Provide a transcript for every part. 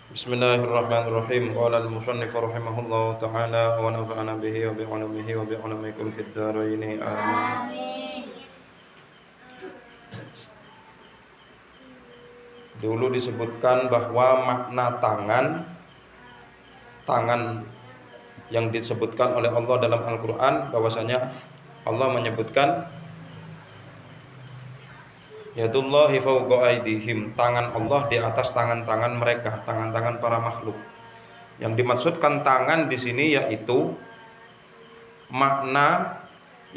Bismillahirrahmanirrahim. Qala al-musannif rahimahullahu ta'ala wa nafa'ana bihi wa bi 'ulumihi wa bi 'ulumikum fid dharain. Amin. Dulu disebutkan bahwa makna tangan yang disebutkan oleh Allah dalam Al-Qur'an, bahwasanya Allah menyebutkan yadullahi fawqa aydihim, tangan Allah di atas tangan-tangan mereka, tangan-tangan para makhluk. Yang dimaksudkan tangan di sini yaitu makna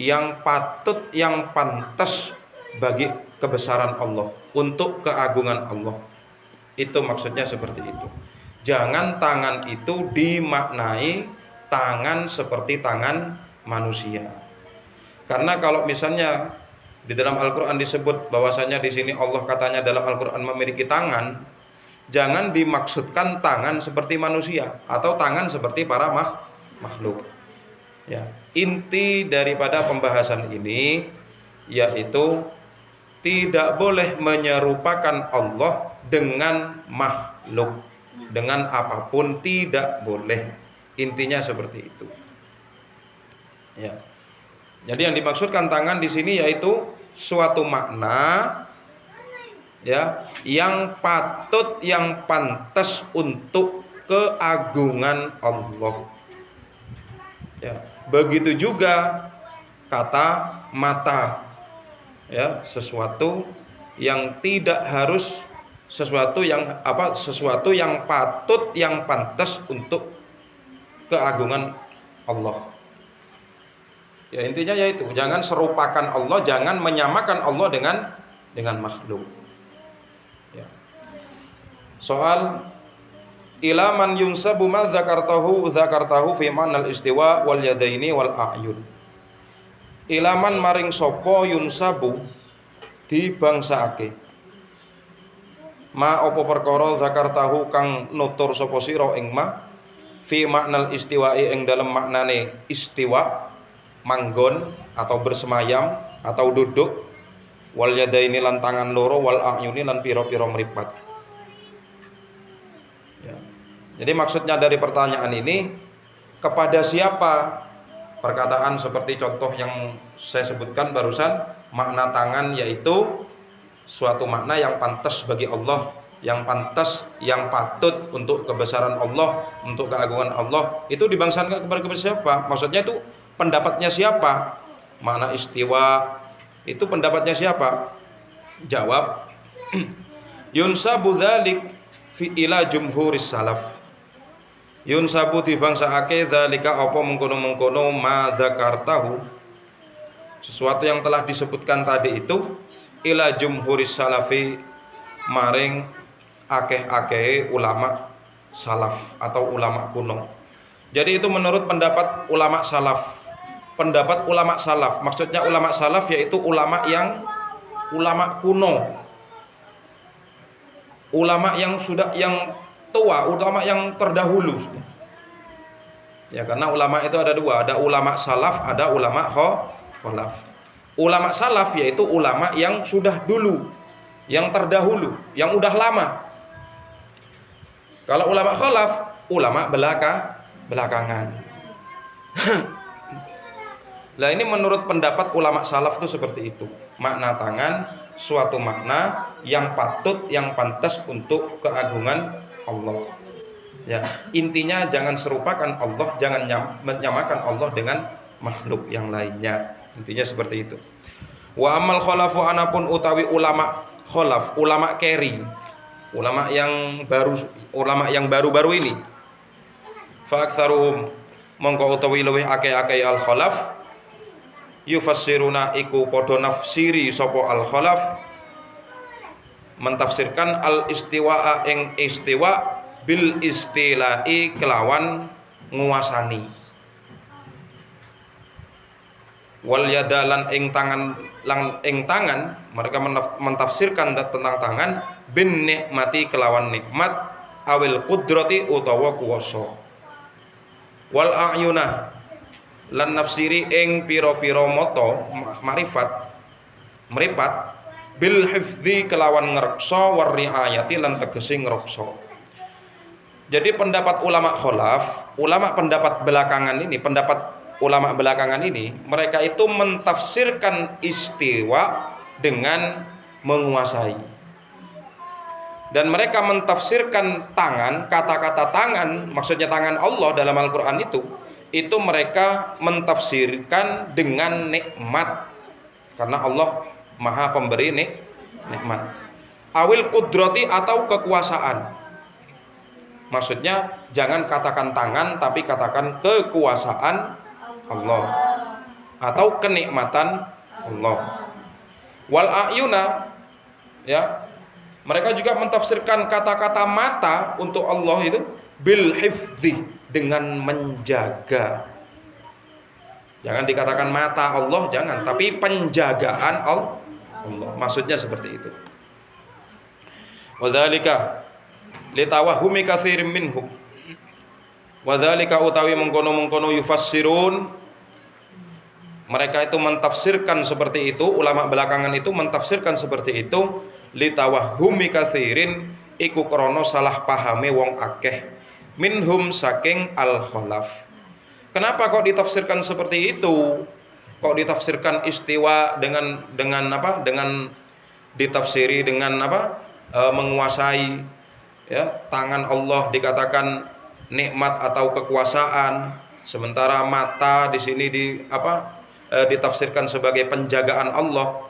yang patut, yang pantas bagi kebesaran Allah, untuk keagungan Allah. Itu maksudnya seperti itu. Jangan tangan itu dimaknai tangan seperti tangan manusia. Karena kalau misalnya di dalam Al-Qur'an disebut bahwasanya di sini Allah katanya dalam Al-Qur'an memiliki tangan, jangan dimaksudkan tangan seperti manusia atau tangan seperti para makhluk. Ya, inti daripada pembahasan ini yaitu tidak boleh menyerupakan Allah dengan makhluk, dengan apapun tidak boleh. Intinya seperti itu. Ya. Jadi yang dimaksudkan tangan di sini yaitu suatu makna ya yang patut, yang pantas untuk keagungan Allah. Ya, begitu juga kata mata. Ya, sesuatu yang tidak harus, sesuatu yang patut, yang pantas untuk keagungan Allah. Ya, intinya yaitu jangan serupakan Allah, jangan menyamakan Allah dengan makhluk. Ya. Soal ilaman yunsabu ma dzakartahu fi ma'nal istiwa wal yadaini wal a'yun. Ilaman maring sapa yunsabu dibangsaake. Ma apa perkara dzakartahu kang nutur sapa sira ing ma fi ma'nal istiwa'i ing dalem maknane istiwa, manggon atau bersemayam atau duduk, wal yadaini lan tangan loro, wal a'yuni lan pira-pira mripat. Ya. Jadi maksudnya dari pertanyaan ini, kepada siapa perkataan seperti contoh yang saya sebutkan barusan, makna tangan yaitu suatu makna yang pantas bagi Allah, yang pantas, yang patut untuk kebesaran Allah, untuk keagungan Allah, itu dibangsakan kepada siapa? Maksudnya itu pendapatnya siapa? Makna istiwa itu pendapatnya siapa? Jawab, yunsabu dzalik fi ila jumhuris salaf. Yunsabu dibangsaake dzalika apa mengkono-mengkono ma dzakartahu, sesuatu yang telah disebutkan tadi itu, ila jumhuris salafi maring akeh-akeh ulama salaf atau ulama kuno. Jadi itu menurut pendapat ulama salaf. Pendapat ulama salaf, maksudnya ulama salaf yaitu ulama kuno, ulama yang sudah, yang tua, ulama yang terdahulu. Ya, karena ulama itu ada dua, ada ulama salaf, ada ulama khalaf. Ulama salaf yaitu ulama yang sudah dulu, yang terdahulu, yang udah lama. Kalau ulama khalaf, ulama belakangan. Nah, ini menurut pendapat ulama salaf itu seperti itu. Makna tangan suatu makna yang patut, yang pantas untuk keagungan Allah. Ya, intinya jangan serupakan Allah, jangan menyamakan Allah dengan makhluk yang lainnya. Intinya seperti itu. Wa amal khalafu anapun utawi ulama khalaf, ulama keri, ulama yang baru-baru ini. Fa aktsaruhum mongko utawi luwih akeh-akeh al khalaf yufassiruna iku padha nafsiri sapa al khalaf, mentafsirkan al istiwa ing istiwa bil istilai kelawan nguasani, wal yadalan ing tangan mereka mentafsirkan tentang tangan bin nikmati kelawan nikmat, awil qudrati utawa kuwasa, wal a'yunah lan nafsiri ing pira-pira mata mripat bil hifdzi kelawan ngreksa, war riayati lan tegese ngreksa. Jadi pendapat ulama kholaf, pendapat ulama belakangan ini, mereka itu mentafsirkan istiwa dengan menguasai. Dan mereka mentafsirkan tangan, kata-kata tangan, maksudnya tangan Allah dalam Al-Quran itu mereka mentafsirkan dengan nikmat, karena Allah maha pemberi nikmat. Awil kudrati atau kekuasaan. Maksudnya jangan katakan tangan, tapi katakan kekuasaan Allah atau kenikmatan Allah. Wal ayuna, ya, mereka juga mentafsirkan kata-kata mata untuk Allah itu bil hifzi, dengan menjaga. Jangan dikatakan mata Allah, jangan, tapi penjagaan Allah. Maksudnya seperti itu. Wadzalika litawahumi katsirin minhum. Wadzalika utawi mengkono-mengkono yufassirun, mereka itu mentafsirkan seperti itu, ulama belakangan itu mentafsirkan seperti itu, litawahumi katsirin iku krana salah pahame wong akeh, minhum saking al-khalaf. Kenapa kok ditafsirkan seperti itu? Kok ditafsirkan istiwa dengan apa? Dengan ditafsiri dengan apa? Menguasai, ya, tangan Allah dikatakan nikmat atau kekuasaan, sementara mata di sini ditafsirkan sebagai penjagaan Allah.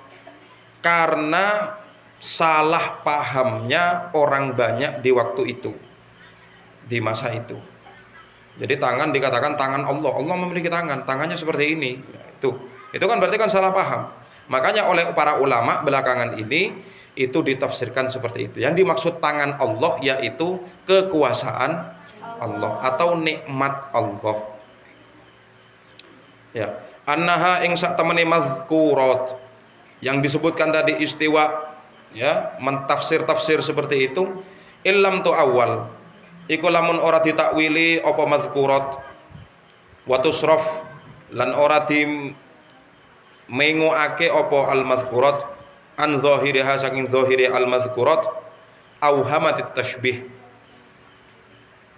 Karena salah pahamnya orang banyak di waktu itu, di masa itu. Jadi tangan dikatakan tangan Allah, Allah memiliki tangan, tangannya seperti ini. Itu kan berarti kan salah paham. Makanya oleh para ulama belakangan ini itu ditafsirkan seperti itu. Yang dimaksud tangan Allah yaitu kekuasaan Allah atau nikmat Allah. Ya, annaha ing sak temene mazkurat, yang disebutkan tadi istiwa, ya, mentafsir-tafsir seperti itu, illam tu awal iku lamun ora ditakwili apa mazkurat wa tusraf, lan ora di menguake apa al mazkurat an zahiriha saking zahiri al mazkurat au hamatit tashbih,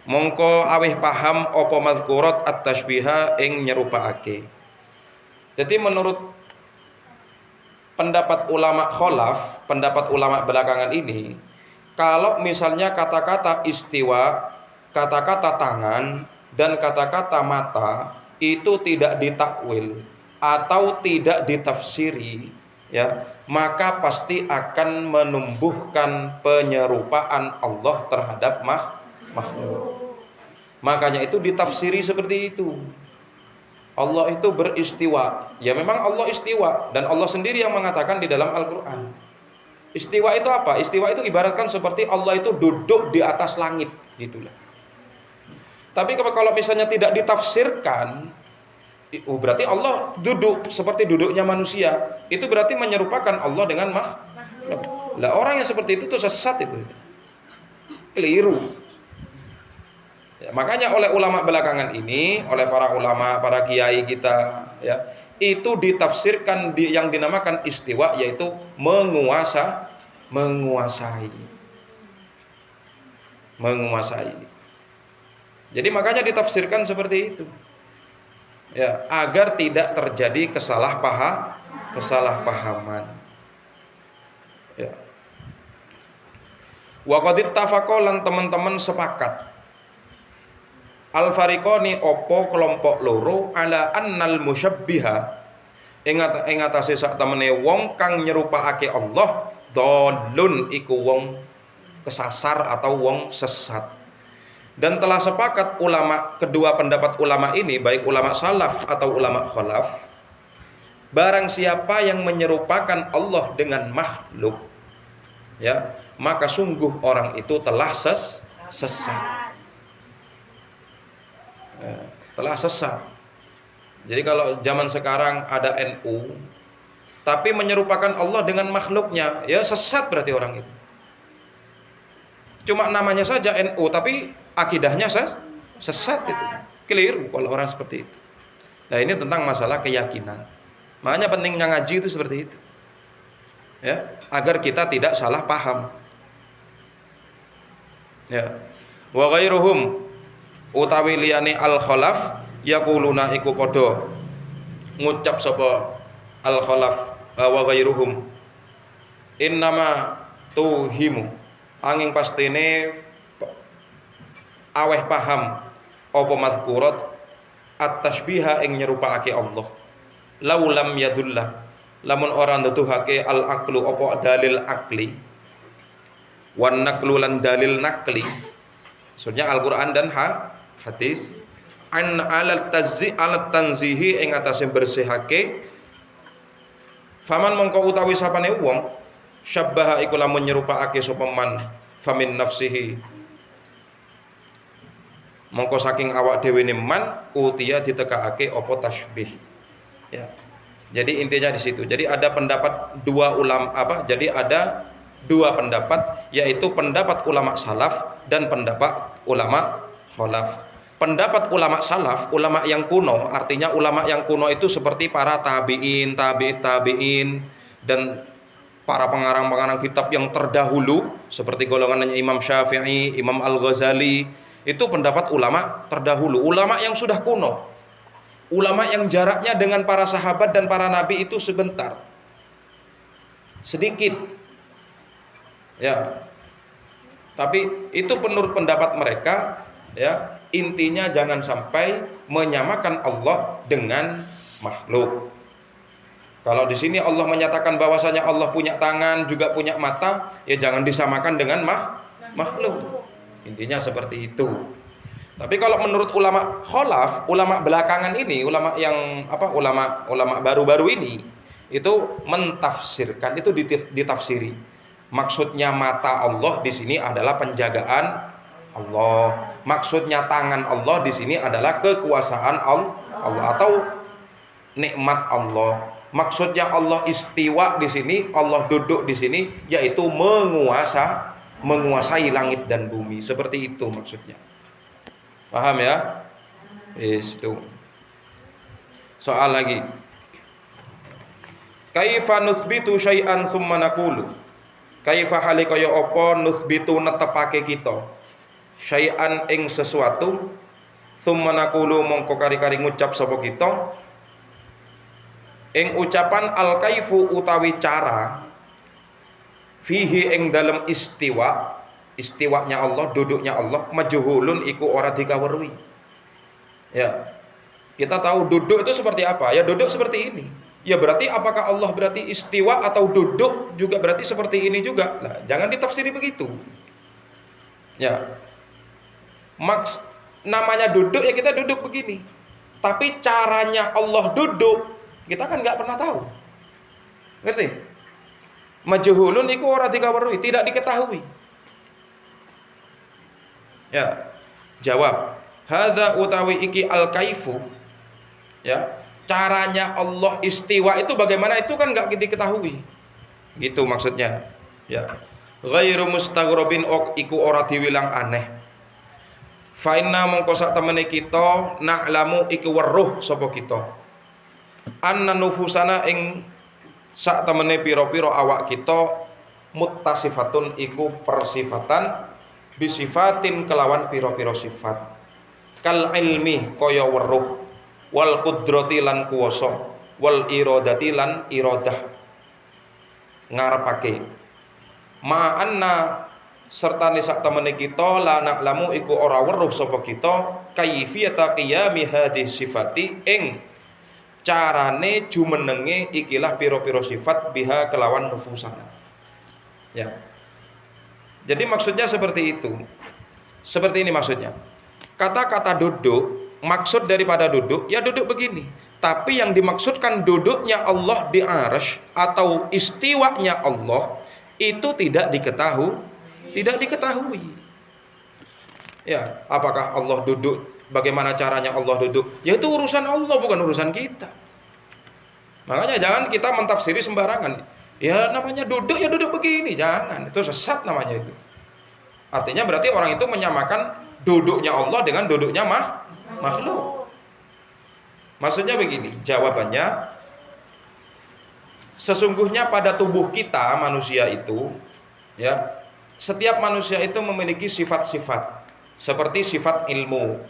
mongko awih paham apa mazkurat at tashbiha ing nyerupaake. Jadi menurut pendapat ulama kholaf, pendapat ulama belakangan ini, kalau misalnya kata-kata istiwa, kata-kata tangan, dan kata-kata mata itu tidak ditakwil atau tidak ditafsiri, ya, maka pasti akan menumbuhkan penyerupaan Allah terhadap makhluk. Makanya itu ditafsiri seperti itu. Allah itu beristiwa. Ya memang Allah istiwa, dan Allah sendiri yang mengatakan di dalam Al-Quran. Istiwa itu apa? Istiwa itu ibaratkan seperti Allah itu duduk di atas langit, gitulah. Tapi kalau misalnya tidak ditafsirkan, berarti Allah duduk seperti duduknya manusia. Itu berarti menyerupakan Allah dengan makhluk. Lah orang yang seperti itu tuh sesat, itu keliru. Ya, makanya oleh ulama belakangan ini, oleh para ulama, para kiai kita, ya, itu ditafsirkan yang dinamakan istiwa, yaitu menguasai. Jadi makanya ditafsirkan seperti itu, ya, agar tidak terjadi kesalahpahaman. Ya. Wa qad ittafaqa lan teman-teman sepakat al-fariqani opo kelompok loro ala annal musyabbiha ing atase sak temene wong kang nyerupakake Allah dhalun iku wong kesasar atau wong sesat. Dan telah sepakat ulama, kedua pendapat ulama ini, baik ulama salaf atau ulama khalaf, barang siapa yang menyerupakan Allah dengan makhluk, ya, maka sungguh orang itu telah sesat. Ya, telah sesat. Jadi kalau zaman sekarang ada NU tapi menyerupakan Allah dengan makhluknya, ya sesat berarti orang itu. Cuma namanya saja NU tapi akidahnya sesat, itu keliru kalau orang seperti itu. Nah, ini tentang masalah keyakinan. Makanya pentingnya ngaji itu seperti itu, ya, agar kita tidak salah paham. Ya. Wa ghairuhum utawi liyane al khalaf yaquluna iku padha ngucap sapa al khalaf wa ghairuhum innama tuhimu angin pastine aweh paham apa mazkurat at-tasbiha ing nyerupake Allah laulam yadullah lamun ora nuduhake al aqlu apa dalil akli wan naqlu lan dalil nakli maksudnya Al-Qur'an dan hadis an alat tanzihi ing atase bersihake faman mongko utawi sapane wong syabbaha iku lamun nyerupake sapa man famin nafsihi mongko saking awak dhewe ne man utiya ditekakake apa tasbih ya. Jadi intinya di situ. Jadi ada pendapat dua ulama jadi ada dua pendapat yaitu pendapat ulama salaf dan pendapat ulama khalaf. Pendapat ulama salaf, ulama yang kuno, artinya ulama yang kuno itu seperti para tabi'in, tabi'in dan para pengarang-pengarang kitab yang terdahulu seperti golongannya Imam Syafi'i, Imam Al-Ghazali. Itu pendapat ulama terdahulu, ulama yang sudah kuno, ulama yang jaraknya dengan para sahabat dan para nabi itu sebentar, sedikit ya. Tapi itu menurut pendapat mereka ya, intinya jangan sampai menyamakan Allah dengan makhluk. Kalau di sini Allah menyatakan bahwasanya Allah punya tangan juga punya mata, ya jangan disamakan dengan makhluk. Intinya seperti itu. Tapi kalau menurut ulama khalaf, ulama belakangan ini, ulama yang ulama baru-baru ini itu mentafsirkan, itu ditafsiri. Maksudnya mata Allah di sini adalah penjagaan Allah. Maksudnya tangan Allah di sini adalah kekuasaan Allah atau nikmat Allah. Maksudnya Allah istiwa di sini, Allah duduk di sini, yaitu menguasai langit dan bumi. Seperti itu maksudnya. Paham ya? Itu. Soal lagi. Kaifa nuthbitu syai'an tsumma naqulu. Kaifa hale kaya apa nuthbitu netepake kita syai'an ing sesuatu tsumma naqulu mongko kari-kari ngucap sapa kita ing ucapan al kaifu utawi cara fihi ing dalam istiwanya Allah, duduknya Allah majhulun iku ora dikawruhi ya. Kita tahu duduk itu seperti apa ya, duduk seperti ini ya, berarti apakah Allah berarti istiwa atau duduk juga berarti seperti ini juga. Nah, jangan ditafsiri begitu ya. Namanya duduk ya, kita duduk begini, tapi caranya Allah duduk kita kan nggak pernah tahu, ngerti? Majhulun iku ora dikawruhi, tidak diketahui. Ya, jawab. Hadza utawi iki al-kaifu. Ya, caranya Allah istiwa itu bagaimana itu kan enggak diketahui. Gitu maksudnya. Ya. Ghairu mustaghrabin iku ora diwilang aneh. Fa inna mongko sak temene kita na'lamu iku weruh sapa kita. Anna nufusana ing sak temene pira-pira awak kita muttasifatun iku persifatan bisifatin kelawan pira-pira sifat kal ilmi kaya weruh wal qudrati lan kuwasa wal iradati lan iradah ngarepake ma anna serta sak temene kita la na'lamu iku ora weruh sapa kita kaifiyata qiyami hadhihi sifati ing carane jumenenge ikilah piro-piro sifat biha kelawan nufusana ya. Jadi maksudnya seperti itu, seperti ini maksudnya. Kata-kata duduk, maksud daripada duduk ya duduk begini, tapi yang dimaksudkan duduknya Allah di arsy atau istiwanya Allah itu tidak diketahui ya. Apakah Allah duduk, bagaimana caranya Allah duduk, ya itu urusan Allah, bukan urusan kita. Makanya jangan kita mentafsiri sembarangan. Ya namanya duduk ya duduk begini, jangan, itu sesat namanya itu. Artinya berarti orang itu menyamakan duduknya Allah dengan duduknya makhluk. Maksudnya begini, jawabannya sesungguhnya pada tubuh kita manusia itu ya, setiap manusia itu memiliki sifat-sifat Seperti sifat ilmu.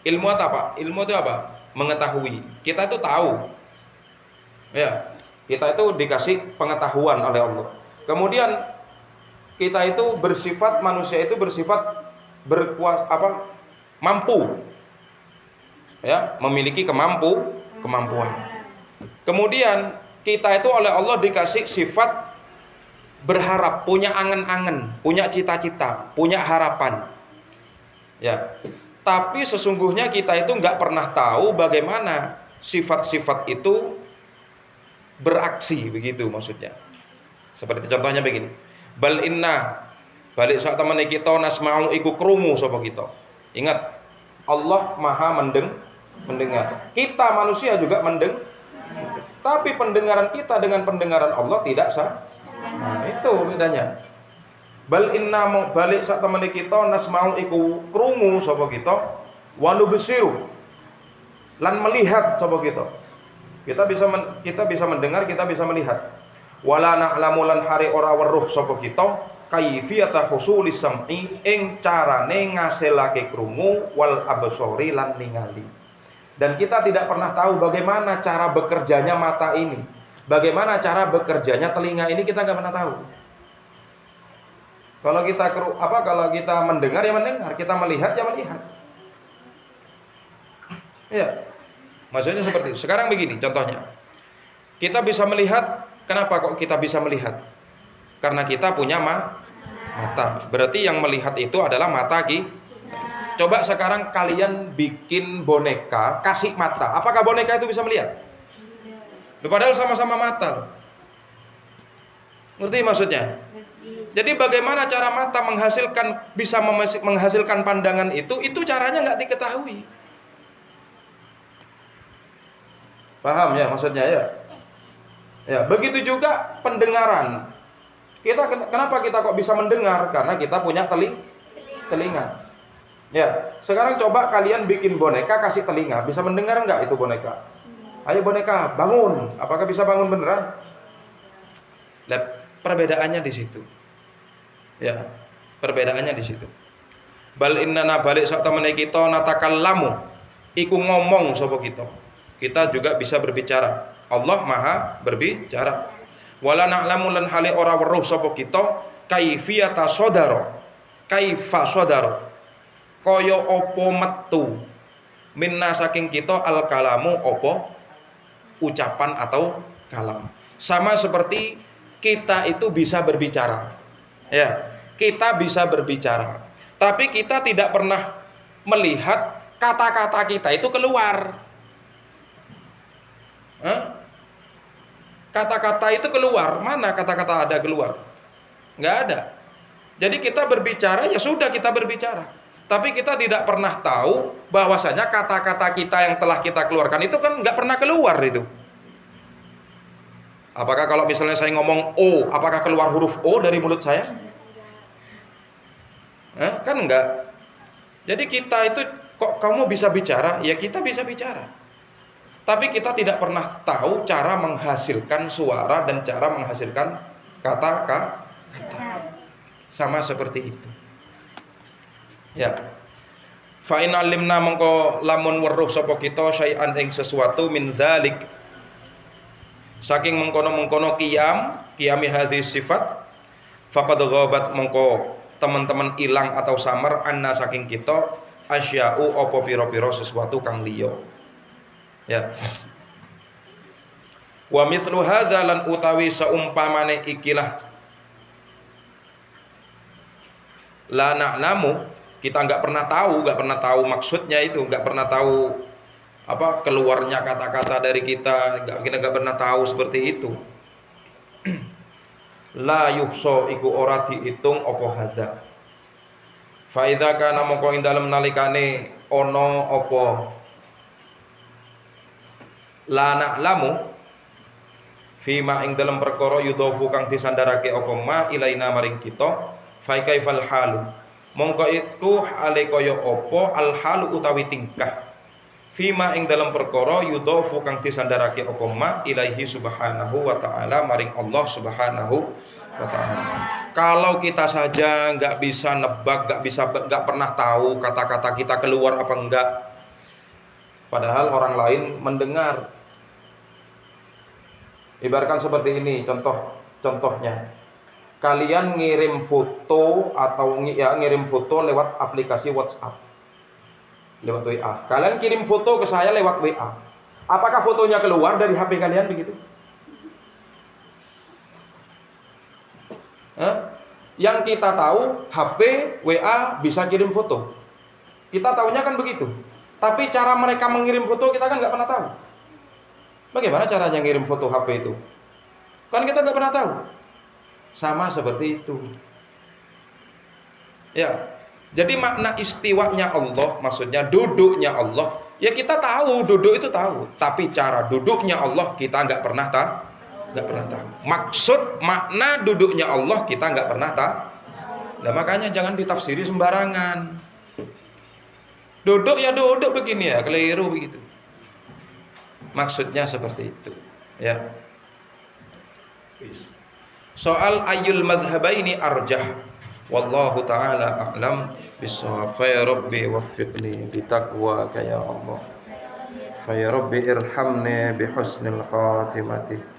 Ilmu itu apa? Ilmu itu apa? Mengetahui. Kita itu tahu. Ya. Kita itu dikasih pengetahuan oleh Allah. Kemudian kita itu bersifat, manusia itu bersifat berkuasa mampu. Ya, memiliki kemampuan. Kemudian kita itu oleh Allah dikasih sifat berharap, punya angan-angan, punya cita-cita, punya harapan. Ya. Tapi sesungguhnya kita itu nggak pernah tahu bagaimana sifat-sifat itu beraksi, begitu maksudnya. Seperti contohnya begini. Bal inna balik saat teman kita nasma'u iku krungu sapa kita. Ingat, Allah Maha mendengar. Kita manusia juga mendengar. Tapi pendengaran kita dengan pendengaran Allah tidak sama. Nah, itu bedanya. Bal inna balik saat teman kita nasma'u iku krungu sapa kita wa nubsiru lan melihat sapa kita. Kita bisa mendengar, kita bisa melihat. Wala na'lamu lan hari ora weruh sapa kita kaifiyata husulis sam'i ing carane ngasilake krungu wal absori lan ningali. Dan kita tidak pernah tahu bagaimana cara bekerjanya mata ini, bagaimana cara bekerjanya telinga ini, kita nggak pernah tahu. Kalau kita mendengar ya mendengar, kita melihat ya melihat. Ya. Maksudnya seperti itu. Sekarang begini contohnya. Kita bisa melihat, kenapa kok kita bisa melihat? Karena kita punya mata. Berarti yang melihat itu adalah mata kita. Coba sekarang kalian bikin boneka, kasih mata. Apakah boneka itu bisa melihat? Padahal sama-sama mata loh. Ngerti maksudnya? Jadi bagaimana cara mata bisa menghasilkan pandangan itu caranya nggak diketahui. Paham ya maksudnya ya? Ya, begitu juga pendengaran. Kenapa kita kok bisa mendengar? Karena kita punya telinga. Ya, sekarang coba kalian bikin boneka kasih telinga, bisa mendengar enggak itu boneka? Ayo boneka, bangun. Apakah bisa bangun beneran? Lihat perbedaannya di situ. Ya, perbedaannya di situ. Bal innana balik sak temene kita natakallamu. Iku ngomong sapa kita. Kita juga bisa berbicara. Allah Maha berbicara. Wala na'lamu lan hale ora weruh sapa kita kaifiyata sadara. Kaifa sadara. Kaya apa metu minna saking kita al kalamu apa ucapan atau kalam. Sama seperti kita itu bisa berbicara. Ya, kita bisa berbicara. Tapi kita tidak pernah melihat kata-kata kita itu keluar. Kata-kata itu keluar. Mana kata-kata ada keluar? Nggak ada. Jadi kita berbicara, ya sudah kita berbicara. Tapi kita tidak pernah tahu bahwasanya kata-kata kita yang telah kita keluarkan itu kan nggak pernah keluar itu. Apakah kalau misalnya saya ngomong O, apakah keluar huruf O dari mulut saya? Kan enggak. Jadi kita itu, kok kamu bisa bicara? Ya kita bisa bicara. Tapi kita tidak pernah tahu cara menghasilkan suara dan cara menghasilkan kata-kata. Sama seperti itu. Ya. Fa in alimna mengko lamun weruh sapa kita syai'an ing sesuatu min dzalik. Saking mengkono-mengkono qiyami hadhihi sifat faqad ghabat mengko teman-teman ilang atau samar anna saking kita asya'u apa pira-pira sesuatu kang liya. Ya. Wa mithlu hadza lan utawi saumpamane ikilah la na'lamu, kita nggak pernah tahu maksudnya itu, nggak pernah tahu apa keluarnya kata-kata dari kita, kita nggak pernah tahu seperti itu. La yuhsa iku ora diitung apa hadza. Fa idza kana mongko ing dalem nalikane ana apa la na'lamu fima ing dalam perkara yudhafu kang disandarake apa ma ilaina maring kita fa kaifal halu mongko iku hale kaya apa al halu utawi tingkah fima ing dalam perkara yudhafu kang disandarake apa ma ilaihi subhanahu wa ta'ala maring Allah subhanahu wa ta'ala. Kalau kita saja nggak bisa nebak, nggak pernah tahu kata-kata kita keluar apa enggak, padahal orang lain mendengar. Ibaratkan seperti ini, contohnya, kalian ngirim foto atau ngirim foto lewat aplikasi WhatsApp, lewat WA. Kalian kirim foto ke saya lewat WA. Apakah fotonya keluar dari HP kalian begitu? Yang kita tahu HP, WA bisa kirim foto. Kita tahunya kan begitu. Tapi cara mereka mengirim foto kita kan nggak pernah tahu. Bagaimana caranya ngirim foto HP itu? Kan kita nggak pernah tahu. Sama seperti itu. Ya, jadi makna istiwanya Allah, maksudnya duduknya Allah. Ya kita tahu, duduk itu tahu. Tapi cara duduknya Allah kita nggak pernah tahu. Nggak pernah tahu. Maksud makna duduknya Allah kita nggak pernah tahu. Nah makanya jangan ditafsiri sembarangan. Duduk ya duduk begini ya, keliru begitu. Maksudnya seperti itu. Ya. Soal ayul madhhabaini arjah. Wallahu taala a'lam bissawab. Fa ya rabbi waffiqni bitaqwaka ya Allah. Fa ya rabbi irhamni bihusnil khatimati.